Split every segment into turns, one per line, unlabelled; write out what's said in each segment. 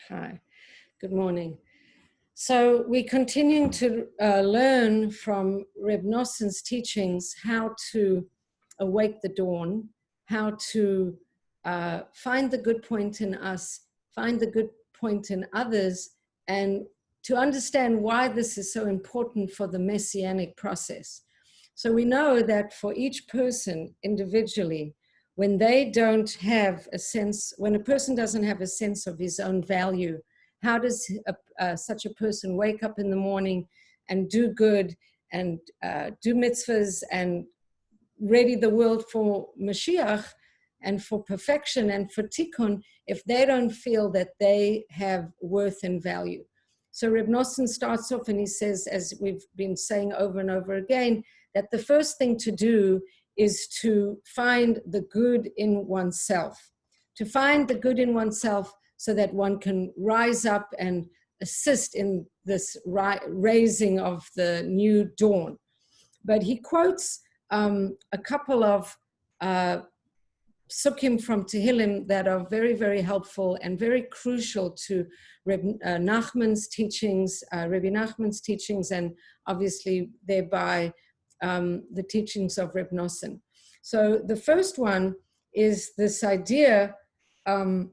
Hi, good morning. So we're continuing to learn from Reb Noson's teachings how to awake the dawn, how to find the good point in us, find the good point in others, and to understand why this is so important for the messianic process. So we know that for each person individually, when they don't have a sense, when a person doesn't have a sense of his own value, how does such a person wake up in the morning and do good and do mitzvahs and ready the world for Mashiach and for perfection and for tikkun if they don't feel that they have worth and value? So Reb Nosson starts off and he says, as we've been saying over and over again, that the first thing to do is to find the good in oneself, to find the good in oneself so that one can rise up and assist in this raising of the new dawn. But he quotes a couple of psukim from Tehillim that are very, very helpful and very crucial to Rabbi Nachman's teachings, and obviously thereby the teachings of Reb Nosson. So the first one is this idea from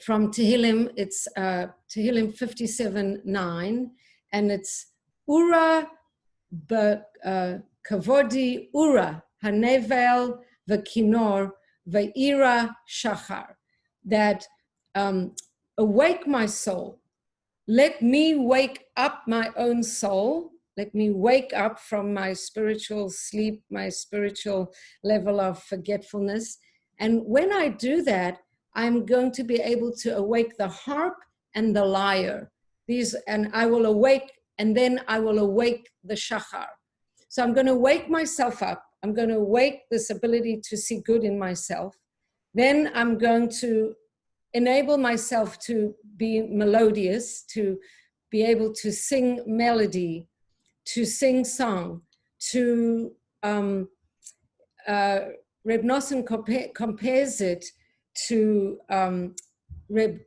Tehillim. It's Tehillim 57:9, and it's Ura kavodi Ura hanevel v'kinor v'ira shachar, that awake my soul, let me wake up my own soul. Let me wake up from my spiritual sleep, my spiritual level of forgetfulness. And when I do that, I'm going to be able to awake the harp and the lyre. And I will awake, and then I will awake the shachar. So I'm going to wake myself up. I'm going to wake this ability to see good in myself. Then I'm going to enable myself to be melodious, to be able to sing melody, to sing song, to Reb Nosson compares it to David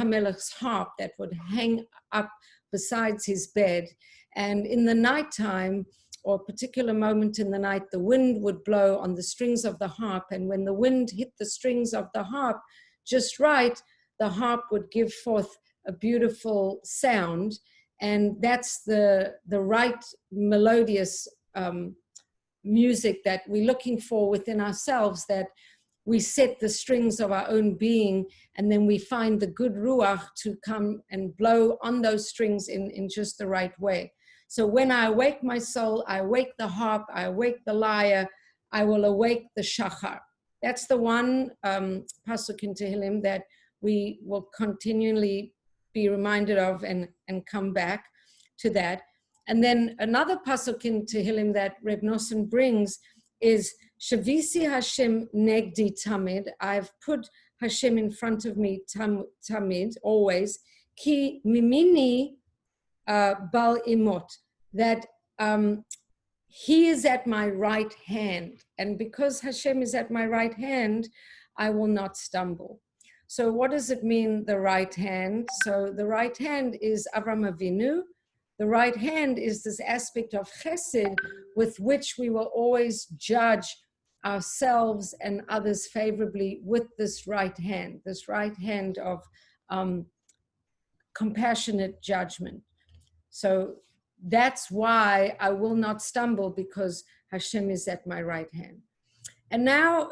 HaMelech's harp that would hang up besides his bed. And in the nighttime, or a particular moment in the night, the wind would blow on the strings of the harp. And when the wind hit the strings of the harp just right, the harp would give forth a beautiful sound. And that's the right melodious music that we're looking for within ourselves, that we set the strings of our own being, and then we find the good ruach to come and blow on those strings in just the right way. So when I awake my soul, I awake the harp, I awake the lyre, I will awake the shachar. That's the one pasuk in Tehillim that we will continually be reminded of and come back to that. And then another pasuk in Tehillim that Reb Nosson brings is Shavisi Hashem negdi tamid. I've put Hashem in front of me tamid, always. Ki mimini bal imot, that he is at my right hand. And because Hashem is at my right hand, I will not stumble. So what does it mean, the right hand? So the right hand is Avram Avinu. The right hand is this aspect of chesed with which we will always judge ourselves and others favorably with this right hand of compassionate judgment. So that's why I will not stumble, because Hashem is at my right hand. And now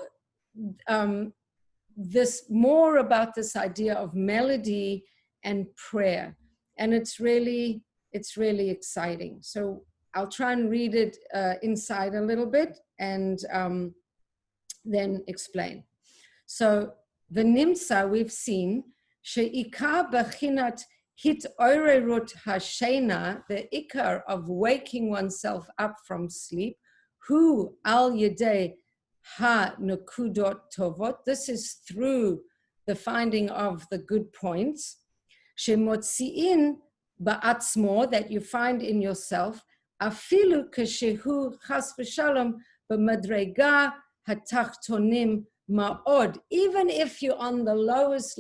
this more about this idea of melody and prayer. And it's really exciting. So I'll try and read it inside a little bit and then explain. So the Nimsa, we've seen, she'ikar b'chinat hit oirerut hashena, the ikar of waking oneself up from sleep, hu al yedei ha nekudot tovot. This is through the finding of the good points. Shemotziin ba'atzmo, that you find in yourself, afilu kashehu chas v'shalom b'madrega hatachtonim ma'od. Even if you're on the lowest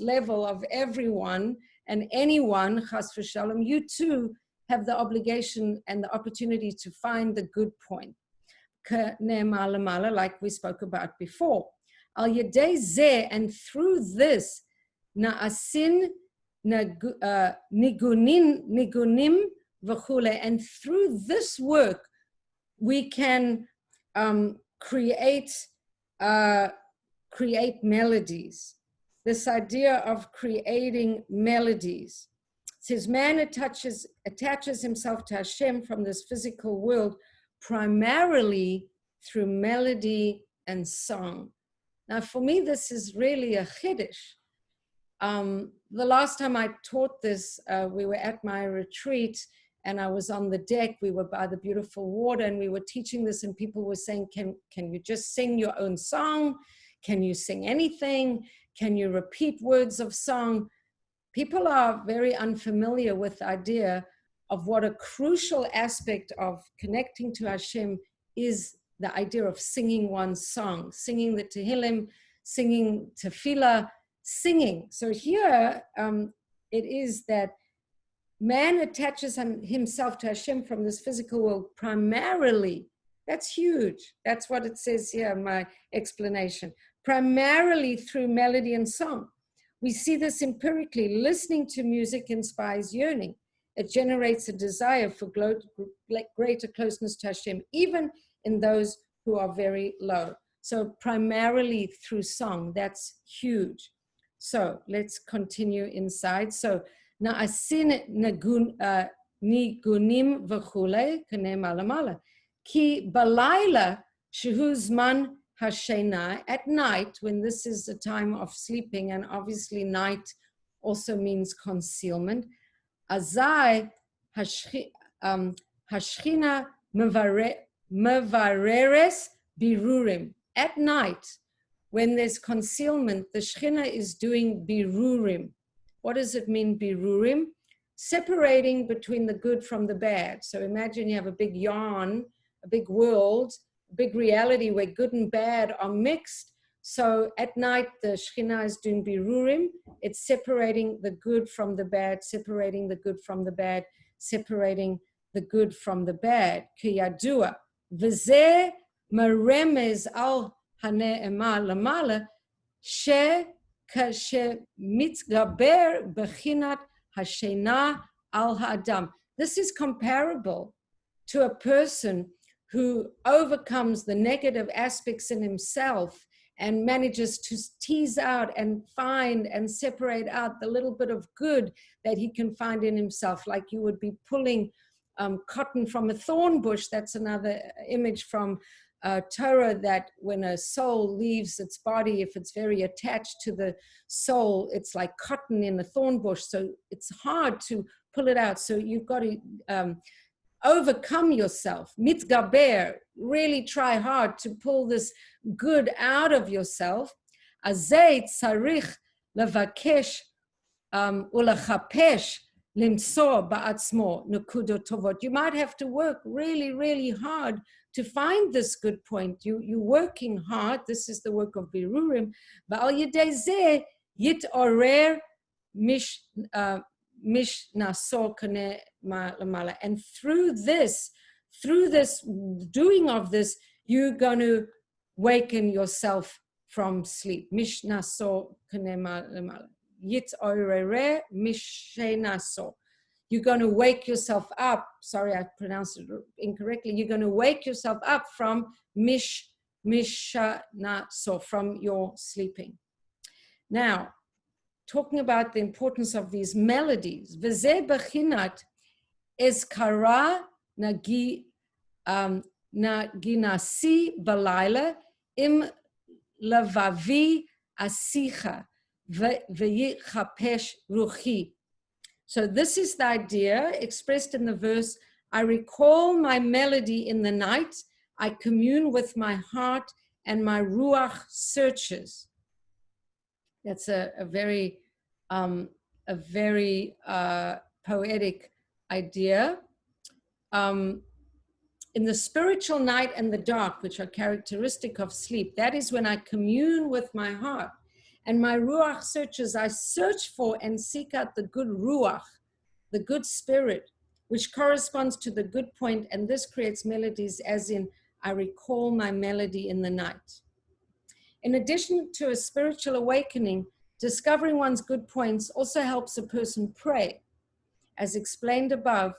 level of everyone and anyone, chas v'shalom, you too have the obligation and the opportunity to find the good point. Like we spoke about before. Al yedei zeh, and through this, na'asin nigunim v'chule, and through this work, we can create melodies. This idea of creating melodies. It says man attaches himself to Hashem from this physical world primarily through melody and song. Now, for me, this is really a chiddush. The last time I taught this, we were at my retreat and I was on the deck. We were by the beautiful water and we were teaching this, and people were saying, can you just sing your own song? Can you sing anything? Can you repeat words of song? People are very unfamiliar with the idea of what a crucial aspect of connecting to Hashem is, the idea of singing one song, singing the Tehillim, singing Tefillah, singing. So here it is that man attaches himself to Hashem from this physical world primarily. That's huge. That's what it says here, my explanation. Primarily through melody and song. We see this empirically. Listening to music inspires yearning. It generates a desire for greater closeness to Hashem, even in those who are very low. So primarily through song, that's huge. So let's continue inside. So na'asin nigunim v'chule k'nei malamala. Ki balayla shehu zman hashena, at night, when this is a time of sleeping, and obviously night also means concealment. Azai hashchina mevareres birurim. At night, when there's concealment, the Shechina is doing birurim. What does it mean, birurim? Separating between the good from the bad. So imagine you have a big yarn, a big world, a big reality where good and bad are mixed. So at night, the Shechina is doing birurim. It's separating the good from the bad, separating the good from the bad, separating the good from the bad. Kiyadua. V'zeh meremez al hane'ema lamala she mitgaber bechinat hashena al ha'adam. This is comparable to a person who overcomes the negative aspects in himself and manages to tease out and find and separate out the little bit of good that he can find in himself, like you would be pulling cotton from a thorn bush. That's another image from Torah, that when a soul leaves its body, if it's very attached to the soul, it's like cotton in a thorn bush. So it's hard to pull it out. So you've got to overcome yourself. Mitgaber, really try hard to pull this good out of yourself. Azay tzarich levakesh ulachapesh limsor ba'atzmo nekudo tovot. You might have to work really, really hard to find this good point. You're working hard. This is the work of birurim. Ba'al yedei zeh yitorer mishnasor k'nei lamala. And through this doing of this, you're going to waken yourself from sleep. Mishnasor k'nei lamala. Yitorer mishnasor. You're going to wake yourself up. Sorry, I pronounced it incorrectly. You're going to wake yourself up from mishnasor, from your sleeping. Now, talking about the importance of these melodies. V'zeh bechinat ezkara naginasi balayla im lavavi asicha v'yichapesh ruchi. So this is the idea expressed in the verse, I recall my melody in the night, I commune with my heart, and my ruach searches. That's a very poetic idea. in the spiritual night and the dark, which are characteristic of sleep, that is when I commune with my heart. And my ruach searches, I search for and seek out the good ruach, the good spirit, which corresponds to the good point, and this creates melodies, as in, I recall my melody in the night. In addition to a spiritual awakening, discovering one's good points also helps a person pray. As explained above,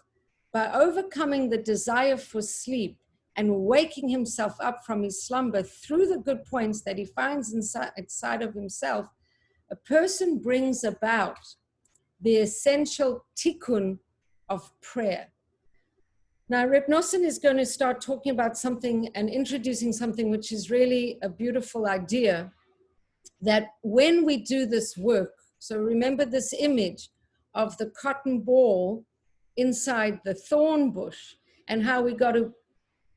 by overcoming the desire for sleep and waking himself up from his slumber through the good points that he finds inside of himself, a person brings about the essential tikkun of prayer. Now, Reb Nosson is going to start talking about something and introducing something which is really a beautiful idea, that when we do this work, so remember this image of the cotton ball inside the thorn bush and how we got to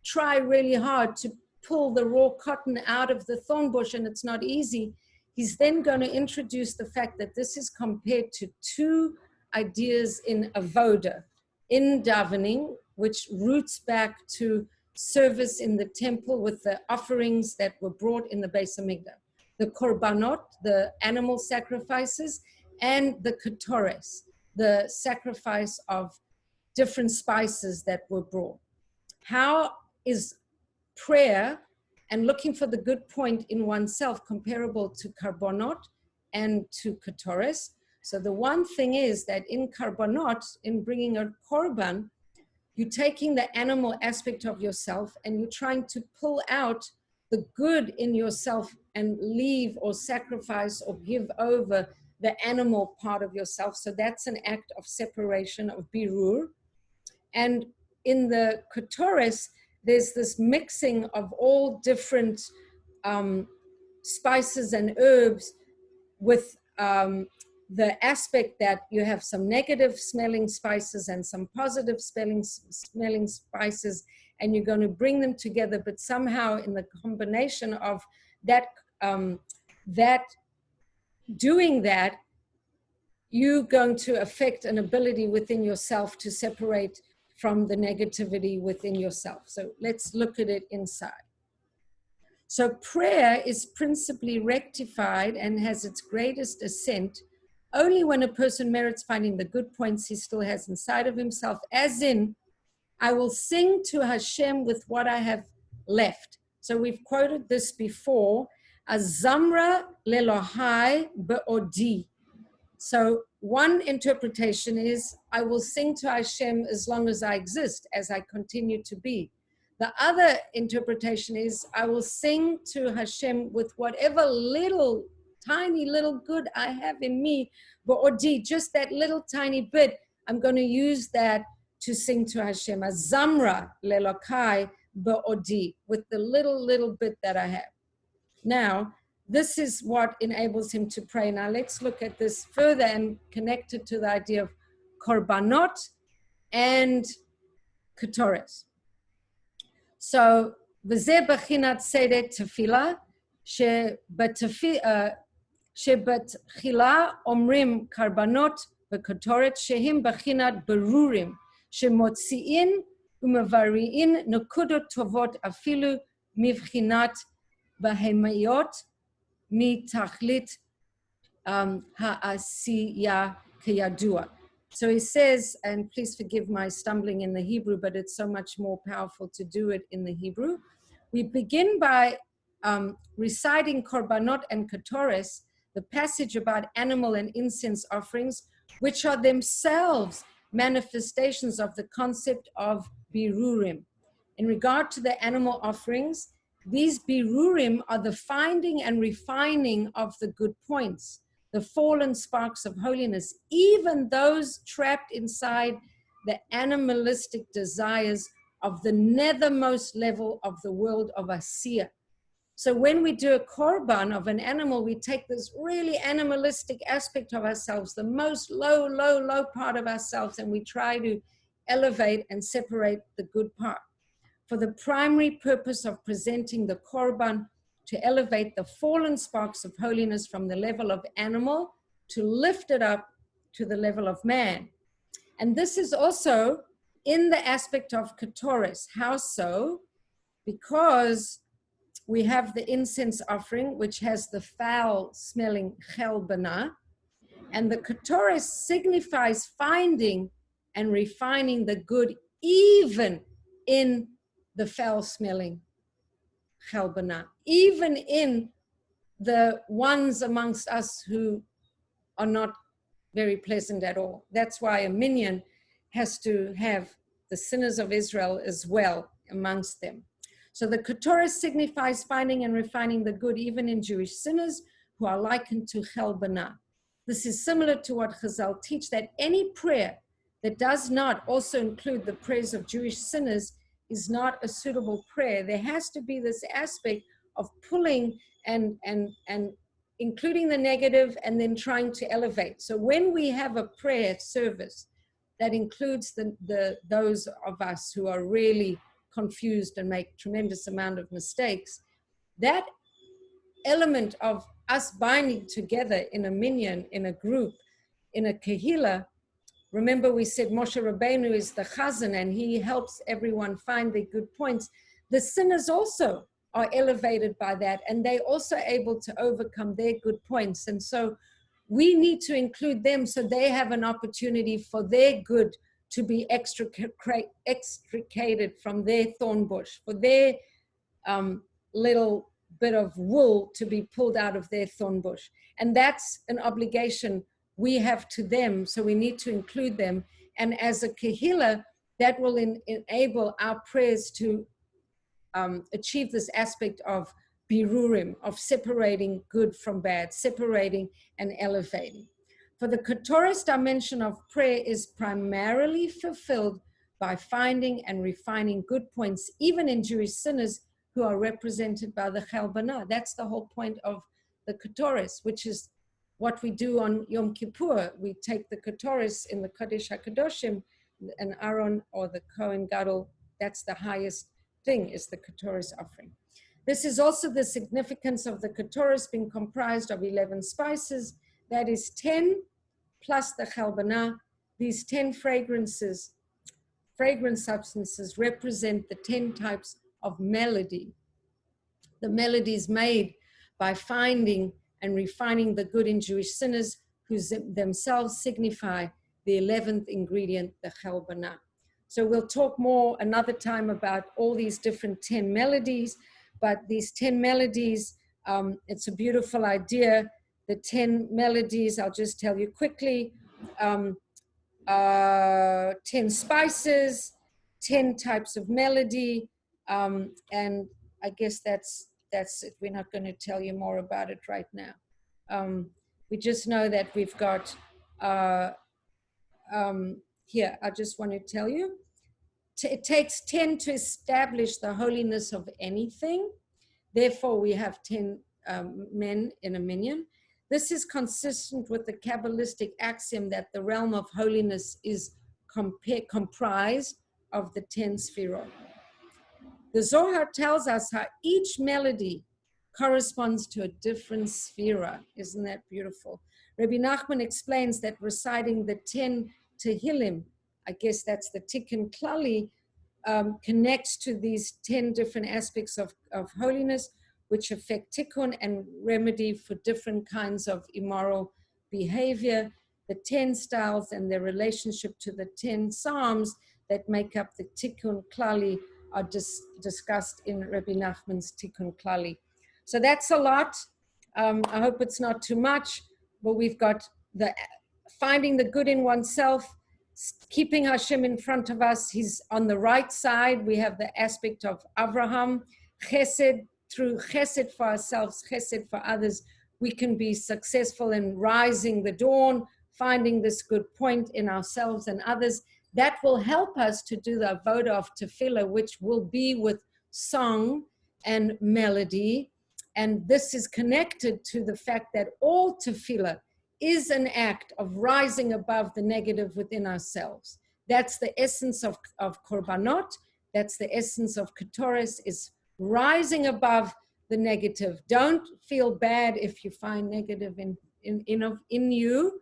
try really hard to pull the raw cotton out of the thorn bush, and it's not easy. He's then going to introduce the fact that this is compared to two ideas in avoda, in davening, which roots back to service in the temple with the offerings that were brought in the Beis Hamikdash, the korbanot, the animal sacrifices, and the ketores, the sacrifice of different spices that were brought. How is prayer and looking for the good point in oneself comparable to korbanot and to ketores? So the one thing is that in korbanot, in bringing a korban, you're taking the animal aspect of yourself and you're trying to pull out the good in yourself and leave or sacrifice or give over the animal part of yourself. So that's an act of separation, of birur. And in the ketores, there's this mixing of all different spices and herbs with the aspect that you have some negative smelling spices and some positive smelling spices, and you're going to bring them together, but somehow in the combination of that, doing that, you're going to affect an ability within yourself to separate from the negativity within yourself. So let's look at it inside. So prayer is principally rectified and has its greatest ascent only when a person merits finding the good points he still has inside of himself, as in, I will sing to Hashem with what I have left. So we've quoted this before, Azamra lelohai be'odi. So one interpretation is, I will sing to Hashem as long as I exist, as I continue to be. The other interpretation is, I will sing to Hashem with whatever little, tiny little good I have in me, ba'odi, just that little tiny bit, I'm going to use that to sing to Hashem. Azamra lelokai ba'odi, with the little bit that I have. Now, this is what enables him to pray. Now let's look at this further and connect it to the idea of korbanot and ketores. So, v'zeh b'chinat seder tefillah, שבתחילה אומרים קרבנות וקטורת שהם בחינת ברורים שמוציאים ומבריאים נקודות טובות אפילו מבחינת בהמיות מתכלית העשייה כידוע. So he says, and please forgive my stumbling in the Hebrew, but it's so much more powerful to do it in the Hebrew. We begin by reciting korbanot and ketores, the passage about animal and incense offerings, which are themselves manifestations of the concept of birurim. In regard to the animal offerings, these birurim are the finding and refining of the good points, the fallen sparks of holiness, even those trapped inside the animalistic desires of the nethermost level of the world of Asiya. So when we do a korban of an animal, we take this really animalistic aspect of ourselves, the most low part of ourselves, and we try to elevate and separate the good part, for the primary purpose of presenting the korban to elevate the fallen sparks of holiness from the level of animal to lift it up to the level of man. And this is also in the aspect of Ketores. How so? Because we have the incense offering, which has the foul-smelling chelbana, and the Ketores signifies finding and refining the good even in the foul-smelling chelbana, even in the ones amongst us who are not very pleasant at all. That's why a minyan has to have the sinners of Israel as well amongst them. So the Ketores signifies finding and refining the good even in Jewish sinners who are likened to chelbana. This is similar to what Chazal teach, that any prayer that does not also include the prayers of Jewish sinners is not a suitable prayer. There has to be this aspect of pulling and including the negative and then trying to elevate. So when we have a prayer service that includes those of us who are really confused and make tremendous amount of mistakes, that element of us binding together in a minyan, in a group, in a kehillah. Remember we said Moshe Rabbeinu is the chazan and he helps everyone find their good points. The sinners also are elevated by that, and they're also able to overcome their good points. And so we need to include them so they have an opportunity for their good to be extricated from their thorn bush, for their little bit of wool to be pulled out of their thorn bush. And that's an obligation we have to them, so we need to include them. And as a kehillah, that will enable our prayers to achieve this aspect of birurim, of separating good from bad, separating and elevating. For the Ketores dimension of prayer is primarily fulfilled by finding and refining good points, even in Jewish sinners who are represented by the chelbana. That's the whole point of the Ketores, which is what we do on Yom Kippur. We take the Ketores in the Kodesh HaKadoshim, and Aaron or the Kohen Gadol, that's the highest thing, is the Ketores offering. This is also the significance of the Ketores being comprised of 11 spices, that is 10 plus the chelbana. These 10 fragrance substances represent the 10 types of melody. The melodies made by finding and refining the good in Jewish sinners who themselves signify the 11th ingredient, the chelbana. So we'll talk more another time about all these different 10 melodies, but these 10 melodies, it's a beautiful idea. The 10 melodies, I'll just tell you quickly, 10 spices, 10 types of melody, and I guess that's it. We're not going to tell you more about it right now. We just know that we've got, here, I just want to tell you, it takes 10 to establish the holiness of anything. Therefore, we have 10 men in a minyan. This is consistent with the Kabbalistic axiom that the realm of holiness is comprised of the 10 sefirot. The Zohar tells us how each melody corresponds to a different sefira. Isn't that beautiful? Rabbi Nachman explains that reciting the 10 Tehillim, I guess that's the Tikkun Klali, connects to these 10 different aspects of holiness, which affect tikkun and remedy for different kinds of immoral behavior. The 10 styles and their relationship to the 10 psalms that make up the Tikkun Klali are discussed in Rabbi Nachman's Tikkun Klali. So that's a lot. I hope it's not too much, but we've got the finding the good in oneself, keeping Hashem in front of us. He's on the right side. We have the aspect of Abraham, chesed. Through chesed for ourselves, chesed for others, we can be successful in rising the dawn, finding this good point in ourselves and others. That will help us to do the avodah of tefillah, which will be with song and melody. And this is connected to the fact that all tefillah is an act of rising above the negative within ourselves. That's the essence of korbanot. That's the essence of Ketores, is rising above the negative. Don't feel bad if you find negative in you,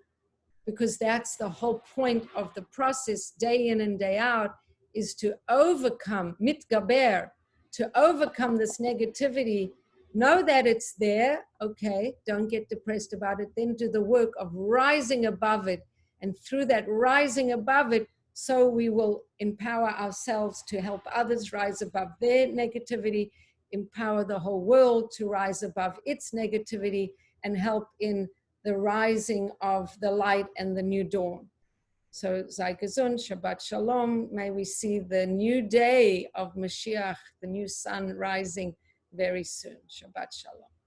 because that's the whole point of the process day in and day out, is to overcome, mitgaber, to overcome this negativity. Know that it's there, okay, don't get depressed about it, then do the work of rising above it. And through that rising above it, so we will empower ourselves to help others rise above their negativity, empower the whole world to rise above its negativity, and help in the rising of the light and the new dawn. So, sei gesund, Shabbat Shalom. May we see the new day of Mashiach, the new sun rising very soon. Shabbat Shalom.